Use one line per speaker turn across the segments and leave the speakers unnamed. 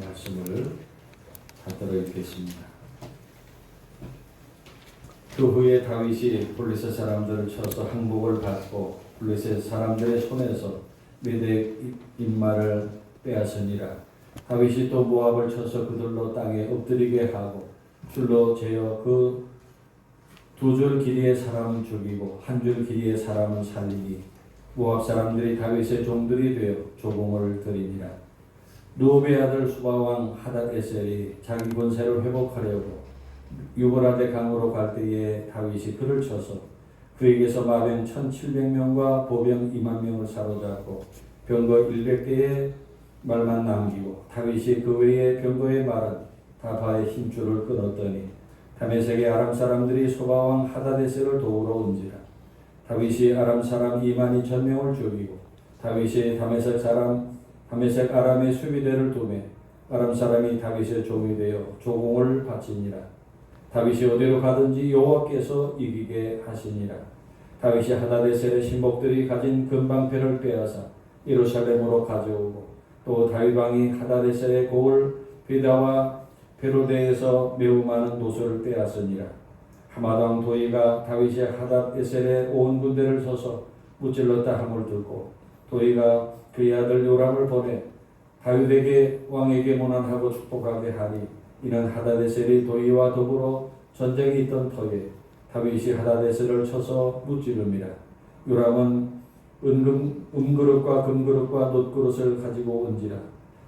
말씀을 받들어 읽겠습니다. 그 후에 다윗이 블레셋 사람들을 쳐서 항복을 받고 블레셋 사람들의 손에서 메대 인마를 빼앗으니라. 다윗이 또 모압을 쳐서 그들로 땅에 엎드리게 하고 줄로 재어 그 2줄 길이의 사람은 죽이고 1줄 길이의 사람은 살리니 모압 사람들이 다윗의 종들이 되어 조공을 드리니라. 르홉의 아들 수바왕 하닷에셀이 자기 권세를 회복하려고 유브라데 강으로 갈 때에 다윗이 그를 쳐서 그에게서 마병 1700명과 보병 20000명을 사로잡고 병거 100개의 말만 남기고 다윗이 그 외의 병거의 말은 다바의 힘줄을 끊었더니 다메섹의 아람 사람들이 소바왕 하닷에셀을 도우러 온지라. 다윗이 아람 사람 22,000명을 죽이고 다윗이 다메섹 아람의 수비대를 두매 아람 사람이 다윗의 종이 되어 조공을 바치니라. 다윗이 어디로 가든지 여호와께서 이기게 하시니라. 다윗이 하닷에셀의 신복들이 가진 금방패를 빼앗아 예루살렘으로 가져오고 또 다윗 왕이 하닷에셀의 고을 베다와 베로데에서 매우 많은 노소를 빼앗으니라. 하맛 왕 도이가 다윗이 하닷에셀의 온 군대를 쳐서 무찔렀다 함을 듣고 도이가 그의 아들 요람을 보내 다윗에게 왕에게 문안하고 축복하게 하니 이는 하닷에셀이 도이와 더불어 전쟁이 있던 터에 다윗이 하닷에셀을 쳐서 무찌릅니다. 요람은 은그릇과 금그릇과 놋그릇을 가지고 온지라.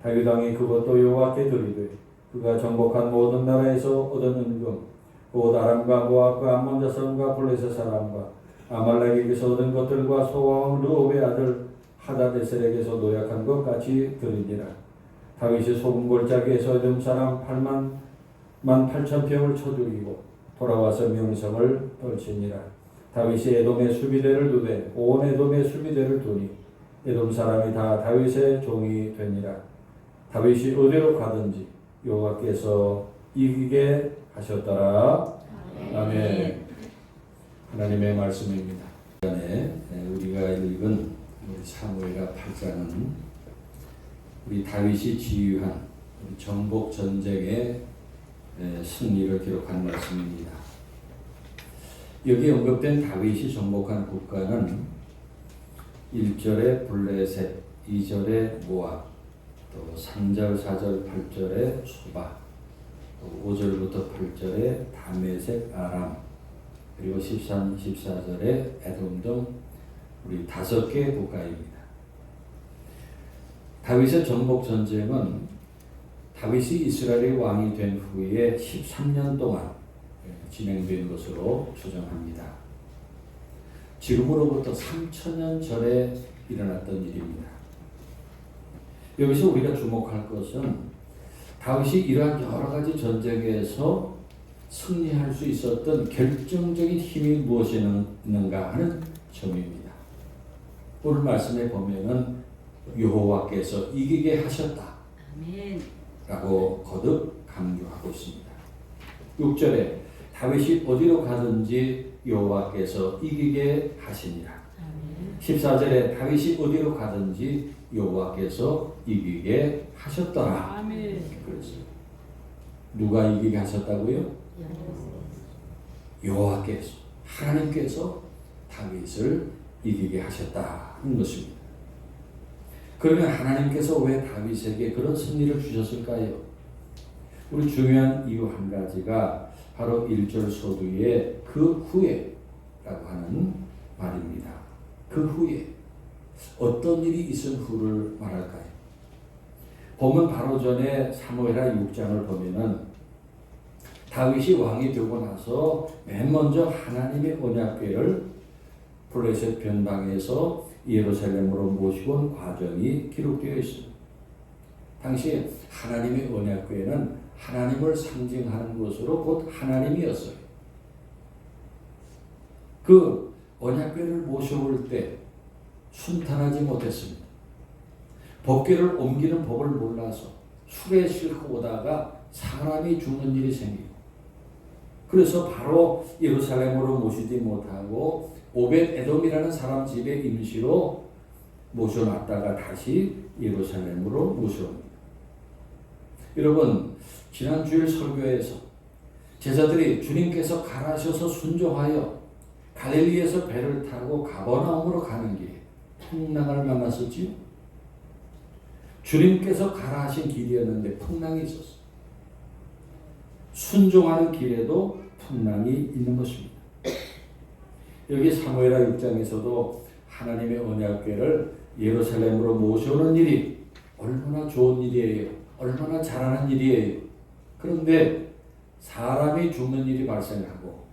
다윗 왕이 그것도 여호와께 드리되 그가 정복한 모든 나라에서 얻은 은금 곧 아람과 모압과 암몬 자손과 블레셋 사람과 아말렉에게서 얻은 것들과 소왕 르홉의 아들 하닷에셀에게서 노약한 것 같이 드리니라. 다윗이 소금 골짜기에서 에돔 사람 88,000평을 쳐 죽이고 돌아와서 명성을 떨치니라. 다윗이 에돔의 수비대를 두되 온 에돔의 수비대를 두니 에돔 사람이 다 다윗의 종이 되니라. 다윗이 어디로 가든지 여호와께서 이기게 하셨더라. 아멘. 하나님의 말씀입니다. 우리가 읽은 사무엘하 8장은 우리 다윗이 지휘한 정복 전쟁의 승리를 기록한 말씀입니다. 여기 언급된 다윗이 정복한 국가는 1절에 블레셋, 2절에 모압, 또 3절, 4절, 8절에 소바, 또 5절부터 8절에 다메섹, 아람, 그리고 13, 14절에 에돔 등 우리 5개의 국가입니다. 다윗의 정복 전쟁은 다윗이 이스라엘의 왕이 된 후에 13년 동안 진행된 것으로 추정합니다. 지금으로부터 3000년 전에 일어났던 일입니다. 여기서 우리가 주목할 것은 다윗이 이러한 여러 가지 전쟁에서 승리할 수 있었던 결정적인 힘이 무엇이었는가 하는 점입니다. 오늘 말씀에 보면은 여호와께서 이기게 하셨다 라고 거듭 강조하고 있습니다. 6절에 다윗이 어디로 가든지 여호와께서 이기게 하시니라. 14절에 다윗이 어디로 가든지 여호와께서 이기게 하셨더라. 그렇습니다. 누가 이기게 하셨다고요? 여호와께서, 하나님께서 다윗을 이기게 하셨다는 것입니다. 그러면 하나님께서 왜 다윗에게 그런 승리를 주셨을까요? 우리 중요한 이유 한 가지가 바로 1절 소두의 그 후에 라고 하는 말입니다. 그 후에 어떤 일이 있은 후를 말할까요? 보면 바로 전에 사무엘하 6장을 보면은 다윗이 왕이 되고 나서 맨 먼저 하나님의 언약궤를 블레셋 변방에서 예루살렘으로 모시고 온 과정이 기록되어 있습니다. 당시에 하나님의 언약궤는 하나님을 상징하는 것으로 곧 하나님이었어요. 그 언약궤를 모셔올 때 순탄하지 못했습니다. 법궤를 옮기는 법을 몰라서 술에 싣고 오다가 사람이 죽는 일이 생기고 그래서 바로 예루살렘으로 모시지 못하고 오벳 에돔이라는 사람 집에 임시로 모셔놨다가 다시 예루살렘으로 모셔옵니다. 여러분, 지난 주일 설교에서 제자들이 주님께서 가라셔서 순종하여 갈릴리에서 배를 타고 가버나움으로 가는 길에 풍랑을 만났었지요. 주님께서 가라 하신 길이었는데 풍랑이 있었어요. 순종하는 길에도 풍랑이 있는 것입니다. 여기 사무엘하 6장에서도 하나님의 언약궤를 예루살렘으로 모셔오는 일이 얼마나 좋은 일이에요. 얼마나 잘하는 일이에요. 그런데 사람이 죽는 일이 발생하고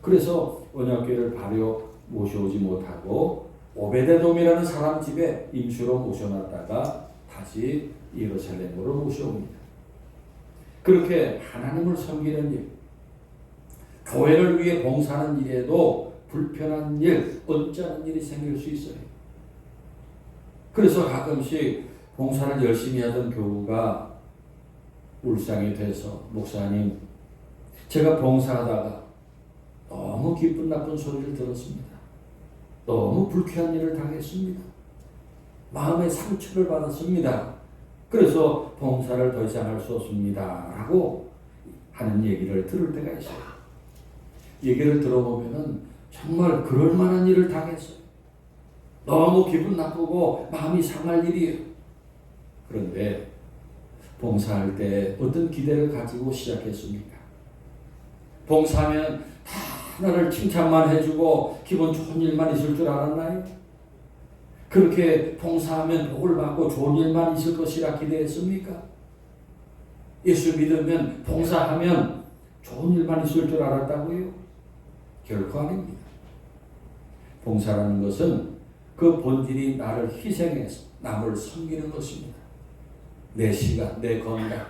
그래서 언약궤를 바로 모셔오지 못하고 오베데돔이라는 사람 집에 임시로 모셔놨다가 다시 예루살렘으로 모셔옵니다. 그렇게 하나님을 섬기는 일, 교회를 위해 봉사하는 일에도 불편한 일, 언짢은 일이 생길 수 있어요. 그래서 가끔씩 봉사를 열심히 하던 교우가 울상이 돼서 목사님, 제가 봉사하다가 너무 기쁜 나쁜 소리를 들었습니다. 너무 불쾌한 일을 당했습니다. 마음의 상처를 받았습니다. 그래서 봉사를 더 이상 할 수 없습니다. 라고 하는 얘기를 들을 때가 있어요. 얘기를 들어보면은 정말 그럴 만한 일을 당했어요. 너무 기분 나쁘고 마음이 상할 일이에요. 그런데 봉사할 때 어떤 기대를 가지고 시작했습니까? 봉사하면 다 나를 칭찬만 해주고 기분 좋은 일만 있을 줄 알았나요? 그렇게 봉사하면 복을 받고 좋은 일만 있을 것이라 기대했습니까? 예수 믿으면 봉사하면 좋은 일만 있을 줄 알았다고요? 결코 아닙니다. 봉사라는 것은 그 본질이 나를 희생해서 남을 섬기는 것입니다. 내 시간, 내 건강,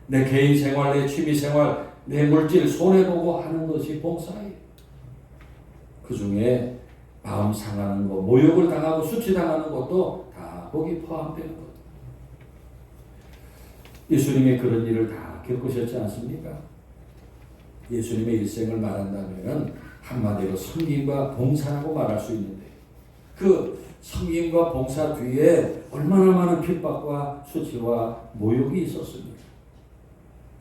내 개인 생활, 내 취미 생활, 내 물질 손해보고 하는 것이 봉사예요. 그 중에 마음 상하는 것, 모욕을 당하고 수치당하는 것도 다 거기 포함되는 것. 예수님이 그런 일을 다 겪으셨지 않습니까? 예수님의 일생을 말한다면 한마디로 섬김과 봉사라고 말할 수 있는데 그 섬김과 봉사 뒤에 얼마나 많은 핍박과 수치와 모욕이 있었습니까?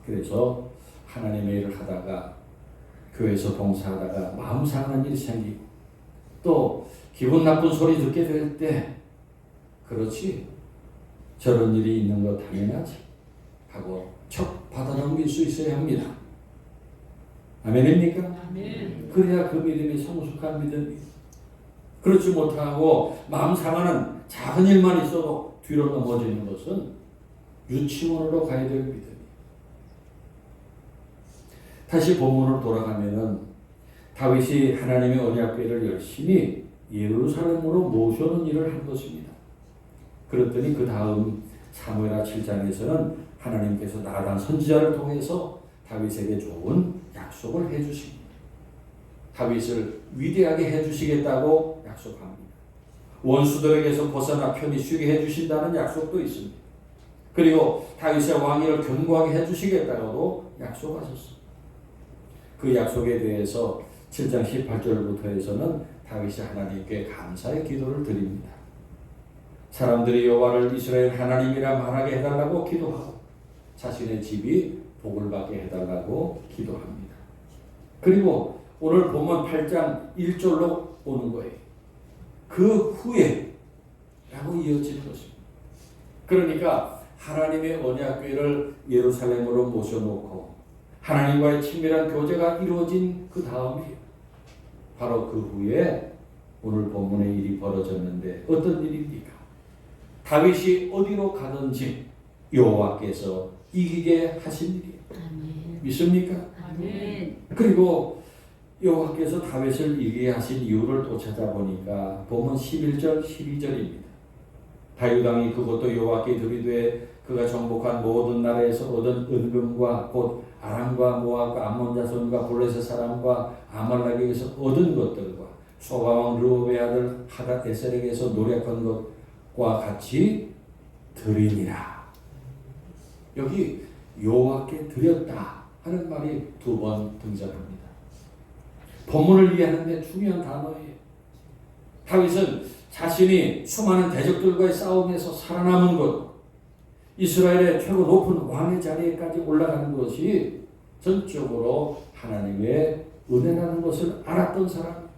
그래서 하나님의 일을 하다가 교회에서 봉사하다가 마음 상하는 일이 생기고 또 기분 나쁜 소리 듣게 될 때 그렇지 저런 일이 있는 거 당연하지 하고 척 받아넘길 수 있어야 합니다. 아멘입니까?
아멘.
그래야 그 믿음이 성숙한 믿음이에요. 그렇지 못하고 마음 상하는 작은 일만 있어도 뒤로 넘어지는 것은 유치원으로 가야 될 믿음이에요. 다시 본문으로 돌아가면은 다윗이 하나님의 언약궤를 열심히 예루살렘으로 모셔오는 일을 한 것입니다. 그랬더니 그 다음 사무엘하 7장에서는 하나님께서 나단 선지자를 통해서 다윗에게 좋은 약속을 해주십니다. 다윗을 위대하게 해주시겠다고 약속합니다. 원수들에게서 벗어나 편히 쉬게 해주신다는 약속도 있습니다. 그리고 다윗의 왕위를 견고하게 해주시겠다고도 약속하셨습니다. 그 약속에 대해서 7장 18절부터 해서는 다윗이 하나님께 감사의 기도를 드립니다. 사람들이 여호와를 이스라엘 하나님이라 말하게 해달라고 기도하고 자신의 집이 복을 받게 해달라고 기도합니다. 그리고 오늘 보면 8장 1절로 오는 거예요. 그 후에 라고 이어지는 것입니다. 그러니까 하나님의 언약궤를 예루살렘으로 모셔놓고 하나님과의 친밀한 교제가 이루어진 그 다음이에요. 바로 그 후에 오늘 본문의 일이 벌어졌는데 어떤 일입니까? 다윗이 어디로 가든지 여호와께서 이기게 하신 일이에요.
아멘.
믿습니까?
아멘.
그리고 여호와께서 다윗을 이기게 하신 이유를 또 찾아보니까 보면 11절 12절입니다. 다윗 왕이 그것도 여호와께 드리되 그가 정복한 모든 나라에서 얻은 은금과 곧 아람과 모압과 암몬 자손과 블레셋 사람과 아말렉에게서 얻은 것들과 소바왕 르호베 아들 하닷에셀에게서 노력한 것과 같이 드리니라. 여기 여호와께 드렸다 하는 말이 두 번 등장합니다. 본문을 이해하는데 중요한 단어예요. 다윗은 자신이 수많은 대적들과의 싸움에서 살아남은 것, 이스라엘의 최고 높은 왕의 자리에까지 올라가는 것이 전적으로 하나님의 은혜라는 것을 알았던 사람.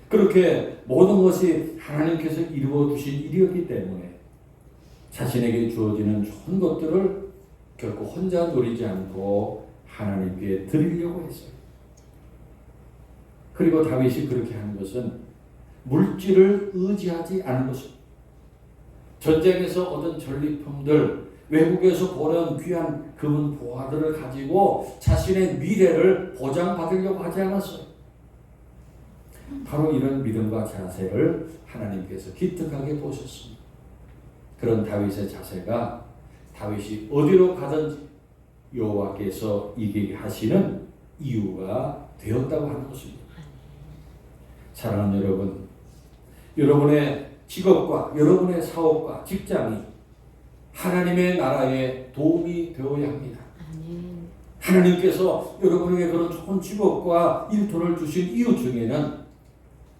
그렇게 모든 것이 하나님께서 이루어 두신 일이었기 때문에 자신에게 주어지는 좋은 것들을 결코 혼자 누리지 않고 하나님께 드리려고 했어요. 그리고 다윗이 그렇게 하는 것은 물질을 의지하지 않은 것입니다. 전쟁에서 얻은 전리품들, 외국에서 보낸 귀한 금은 보화들을 가지고 자신의 미래를 보장받으려고 하지 않았어요. 바로 이런 믿음과 자세를 하나님께서 기특하게 보셨습니다. 그런 다윗의 자세가 다윗이 어디로 가든지 여호와께서 이기게 하시는 이유가 되었다고 하는 것입니다. 사랑하는 여러분, 여러분의 직업과 여러분의 사업과 직장이 하나님의 나라에 도움이 되어야 합니다. 하나님께서 여러분에게 그런 좋은 직업과 일터를 주신 이유 중에는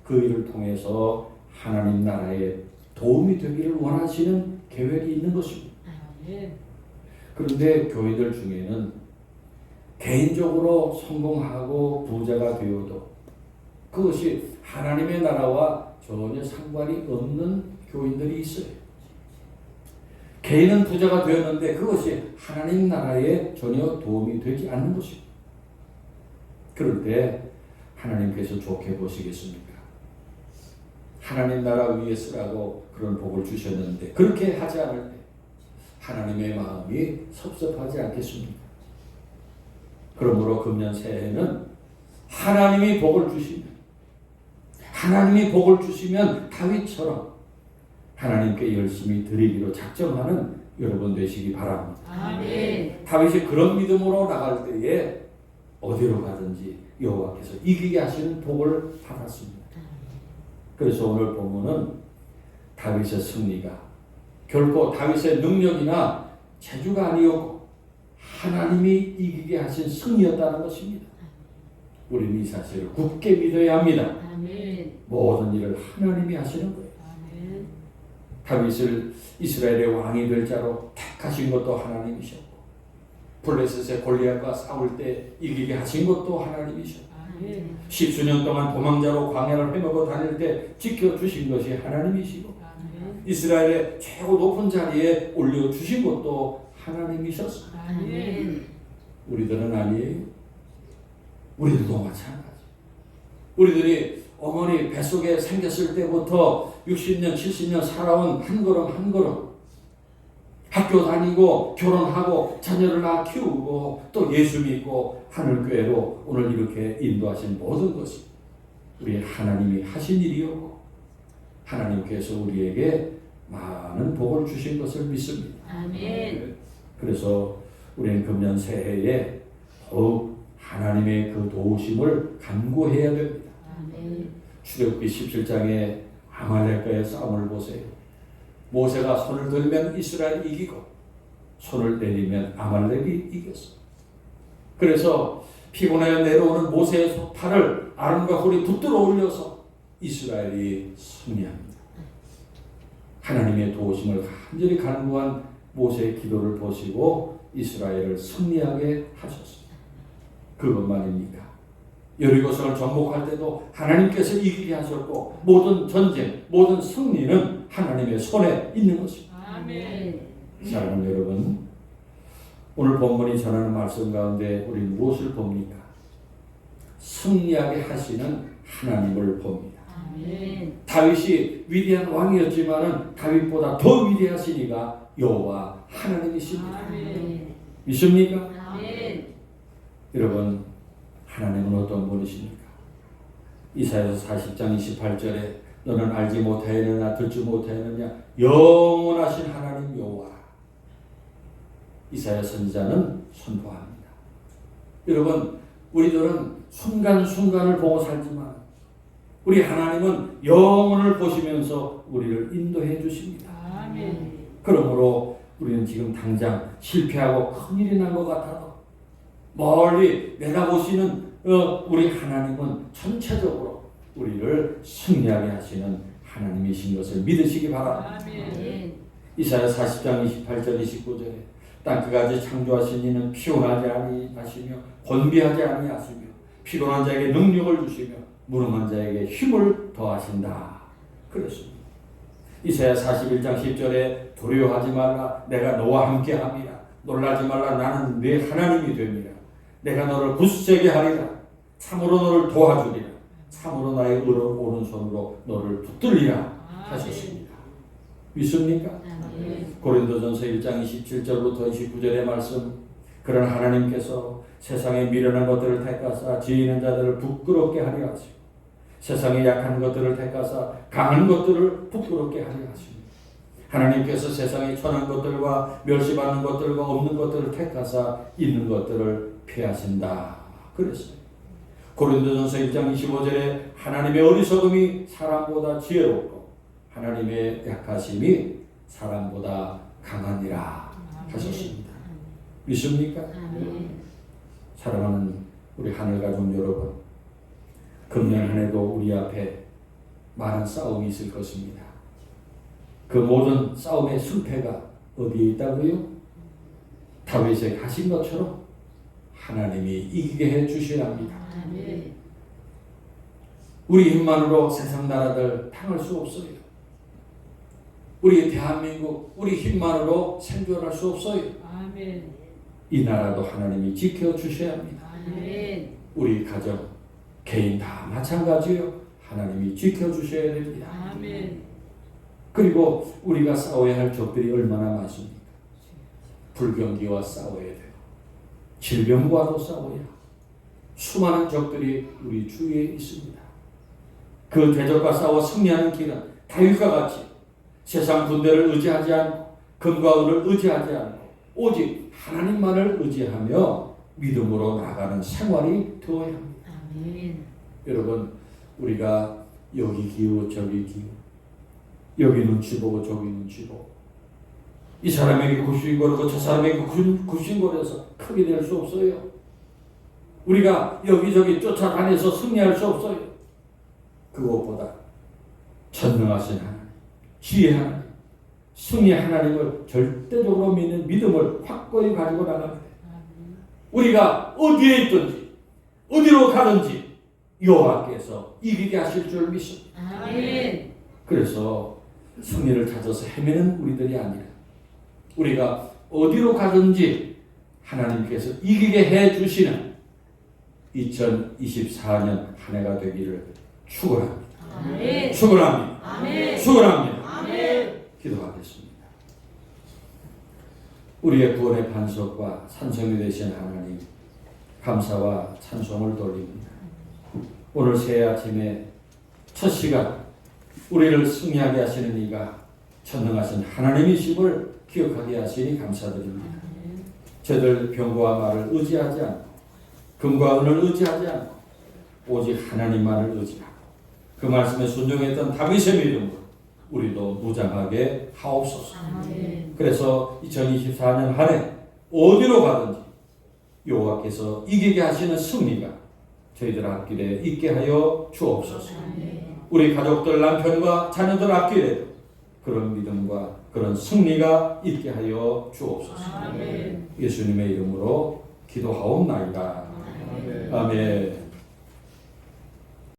그 일을 통해서 하나님 나라에 도움이 되기를 원하시는 계획이 있는 것입니다. 그런데 교회들 중에는 개인적으로 성공하고 부자가 되어도 그것이 하나님의 나라와 전혀 상관이 없는 교인들이 있어요. 개인은 부자가 되었는데 그것이 하나님 나라에 전혀 도움이 되지 않는 것입니다. 그럴 때 하나님께서 좋게 보시겠습니까? 하나님 나라 위에 쓰라고 그런 복을 주셨는데 그렇게 하지 않을 때 하나님의 마음이 섭섭하지 않겠습니까? 그러므로 금년 새해는 하나님이 복을 주시면 다윗처럼 하나님께 열심히 드리기로 작정하는 여러분 되시기 바랍니다.
아멘.
다윗이 그런 믿음으로 나갈 때에 어디로 가든지 여호와께서 이기게 하시는 복을 받았습니다. 그래서 오늘 본문은 다윗의 승리가 결코 다윗의 능력이나 재주가 아니었고 하나님이 이기게 하신 승리였다는 것입니다. 우리는 이 사실을 굳게 믿어야 합니다.
아멘.
모든 일을 하나님이 하시는 거예요.
아멘.
다윗을 이스라엘의 왕이 될 자로 택하신 것도 하나님이셨고 블레셋의 골리앗과 싸울 때 이기게 하신 것도 하나님이셨고
아멘.
십수년 동안 도망자로 광야를 헤매고 다닐 때 지켜주신 것이 하나님이시고
아멘.
이스라엘의 최고 높은 자리에 올려주신 것도 하나님이셨습니다.
아멘.
우리들은 아니에요. 우리들도 마찬가지. 우리들이 어머니 뱃속에 생겼을 때부터 60년, 70년 살아온 한 걸음 한 걸음 학교 다니고 결혼하고 자녀를 낳아 키우고 또 예수 믿고 하늘교회로 오늘 이렇게 인도하신 모든 것이 우리 하나님이 하신 일이었고 하나님께서 우리에게 많은 복을 주신 것을 믿습니다.
아멘.
그래서 우리는 금년 새해에 더욱 하나님의 그 도우심을 간구해야 됩니다.
아멘.
출애굽기 17장에 아말렉과의 싸움을 보세요. 모세가 손을 들면 이스라엘이 이기고 손을 내리면 아말렉이 이겼어. 그래서 피곤하여 내려오는 모세의 팔을 아론과 홀이 붙들어 올려서 이스라엘이 승리합니다. 하나님의 도우심을 간절히 간구한 모세의 기도를 보시고 이스라엘을 승리하게 하셨습니다. 그것만입니까? 여리고성을 정복할 때도 하나님께서 이기게 하셨고 모든 전쟁, 모든 승리는 하나님의 손에 있는 것입니다.
아멘.
사랑하는 여러분, 오늘 본문이 전하는 말씀 가운데 우리는 무엇을 봅니까? 승리하게 하시는 하나님을 봅니다.
아멘.
다윗이 위대한 왕이었지만은 다윗보다 더 위대하신 이가 여호와 하나님이십니다.
아멘.
믿습니까?
아멘.
여러분, 하나님은 어떤 분이십니까? 이사야서 40장 28절에 너는 알지 못하였느냐 듣지 못하였느냐 영원하신 하나님 여호와. 이사야 선지자는 선포합니다. 여러분, 우리들은 순간순간을 보고 살지만 우리 하나님은 영원을 보시면서 우리를 인도해 주십니다.
아멘.
그러므로 우리는 지금 당장 실패하고 큰일이 난 것 같아도 멀리 내다보시는 우리 하나님은 전체적으로 우리를 승리하게 하시는 하나님이신 것을 믿으시기 바랍니다.
아멘.
이사야 40장 28절 29절에 땅끝까지 창조하신 이는 피곤하지 아니하시며 곤비하지 아니하시며 피곤한 자에게 능력을 주시며 무능한 자에게 힘을 더하신다. 그렇습니다. 이사야 41장 10절에 두려워하지 말라 내가 너와 함께함이라 놀라지 말라 나는 네 하나님이 됨이라 내가 너를 굳세게 하리라 참으로 너를 도와주리라 참으로 나의 오른손으로 너를 붙들리라 하셨습니다. 믿습니까? 고린도전서 1장 27절부터 29절의 말씀 그런 하나님께서 세상에 미련한 것들을 택하사 지혜 있는 자들을 부끄럽게 하려 하시고 세상에 약한 것들을 택하사 강한 것들을 부끄럽게 하려 하십니다. 하나님께서 세상에 천한 것들과 멸시받는 것들과 없는 것들을 택하사 있는 것들을 피하신다. 그랬어요. 고린도전서 1장 25절에 하나님의 어리석음이 사람보다 지혜롭고 하나님의 약하심이 사람보다 강하니라 하셨습니다. 믿습니까? 사랑하는 우리 하늘가족 여러분, 금년 한 해도 우리 앞에 많은 싸움이 있을 것입니다. 그 모든 싸움의 승패가 어디에 있다고요? 다윗에 가신 것처럼 하나님이 이기게 해 주시랍니다. 우리 힘만으로 세상 나라들 당할 수 없어요. 우리 대한민국 우리 힘만으로 생존할 수 없어요. 이 나라도 하나님이 지켜주셔야 합니다. 우리 가정, 개인 다 마찬가지요. 하나님이 지켜주셔야 됩니다. 그리고 우리가 싸워야 할 적들이 얼마나 많습니까? 불경기와 싸워야 돼요. 질병과도 싸워야 수많은 적들이 우리 주위에 있습니다. 그 대적과 싸워 승리하는 길은 다윗과 같이 세상 군대를 의지하지 않고 금과 은을 의지하지 않고 오직 하나님만을 의지하며 믿음으로 나가는 생활이 되어야 합니다. 여러분, 우리가 여기 기우 저기 기우 여기 눈치 보고 저기 눈치 보고 이 사람에게 굽신거리고 저 사람에게 굽신거려서 크게 될 수 없어요. 우리가 여기저기 쫓아다녀서 승리할 수 없어요. 그것보다 전능하신 하나님, 지혜 하나님, 승리 하나님을 절대적으로 믿는 믿음을 확고히 가지고 나갑니다. 우리가 어디에 있든지 어디로 가든지 여호와께서 이기게 하실 줄 믿습니다. 그래서 승리를 찾아서 헤매는 우리들이 아니라 우리가 어디로 가든지 하나님께서 이기게 해주시는 2024년 한 해가 되기를 축원합니다. 축원합니다. 축원합니다. 기도하겠습니다. 우리의 구원의 반석과 산성이 되신 하나님, 감사와 찬송을 돌립니다. 오늘 새 아침에 첫 시간 우리를 승리하게 하시는 이가 전능하신 하나님이심을 기억하게 하시니 감사드립니다. 저들 병과 말을 의지하지 않고 금과 은을 의지하지 않고 오직 하나님만을 의지하고 그 말씀에 순종했던 다윗의 믿음으로 우리도 무장하게 하옵소서. 그래서 2024년 한 해 어디로 가든지 여호와께서 이기게 하시는 승리가 저희들 앞길에 있게 하여 주옵소서. 우리 가족들, 남편과 자녀들 앞길에도 그런 믿음과 그런 승리가 있게 하여 주옵소서. 예수님의 이름으로 기도하옵나이다. 아멘.